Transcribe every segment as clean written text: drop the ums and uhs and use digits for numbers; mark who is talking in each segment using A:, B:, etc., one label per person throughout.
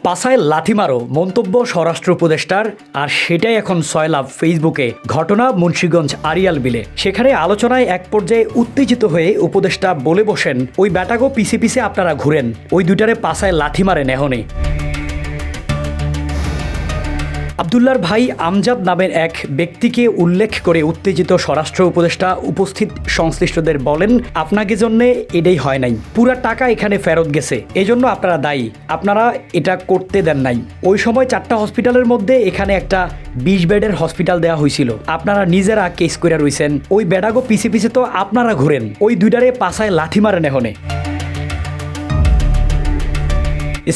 A: পাছায় লাথি মারো মন্তব্য স্বরাষ্ট্র উপদেষ্টার, আর সেটাই এখন সয়লাভ ফেসবুকে। ঘটনা মুন্সিগঞ্জ আড়িয়াল বিলে। সেখানে আলোচনায় এক পর্যায়ে উত্তেজিত হয়ে উপদেষ্টা বলে বসেন, ওই ব্যাটাগো পিছে পিছে আপনারা ঘুরেন, ওই দুইটারে পাছায় লাথি মারেন এখনই। আবদুল্লার ভাই আমজাদ নামের এক ব্যক্তিকে উল্লেখ করে উত্তেজিত স্বরাষ্ট্র উপদেষ্টা উপস্থিত সংশ্লিষ্টদের বলেন, আপনাকে জন্য এটাই হয় নাই, পুরা টাকা এখানে ফেরত গেছে, এজন্য আপনারা দায়ী, আপনারা এটা করতে দেন নাই। ওই সময় 4টা হসপিটালের মধ্যে এখানে একটা 20 বেডের হসপিটাল দেওয়া হয়েছিল, আপনারা নিজেরা কেস করে রইছেন, ওই বেডাগো পিছে পিছে তো আপনারা ঘুরেন, ওই দুইটারে পাছায় লাথি মারেন এখনে।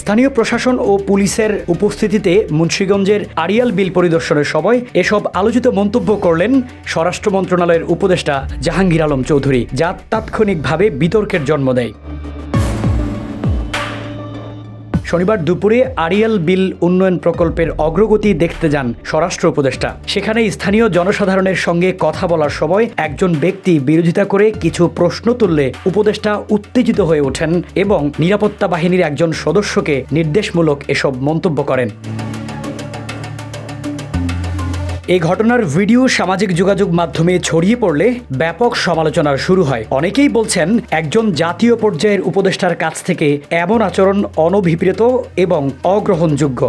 A: স্থানীয় প্রশাসন ও পুলিশের উপস্থিতিতে মুন্সিগঞ্জের আড়িয়াল বিল পরিদর্শনের সময় এসব আলোচিত মন্তব্য করলেন স্বরাষ্ট্র মন্ত্রণালয়ের উপদেষ্টা জাহাঙ্গীর আলম চৌধুরী, যা তাৎক্ষণিকভাবে বিতর্কের জন্ম দেয়। শনিবার দুপুরে আড়িয়াল বিল উন্নয়ন প্রকল্পের অগ্রগতি দেখতে যান স্বরাষ্ট্র উপদেষ্টা। সেখানে স্থানীয় জনসাধারণের সঙ্গে কথা বলার সময় একজন ব্যক্তি বিরোধিতা করে কিছু প্রশ্ন তুললে উপদেষ্টা উত্তেজিত হয়ে ওঠেন এবং নিরাপত্তা বাহিনীর একজন সদস্যকে নির্দেশমূলক এসব মন্তব্য করেন। এই ঘটনার ভিডিও সামাজিক যোগাযোগ মাধ্যমে ছড়িয়ে পড়লে ব্যাপক সমালোচনার শুরু হয়। অনেকেই বলছেন, একজন জাতীয় পর্যায়ের উপদেষ্টার কাছ থেকে এমন আচরণ অনভিপ্রেত এবং অগ্রহণযোগ্য।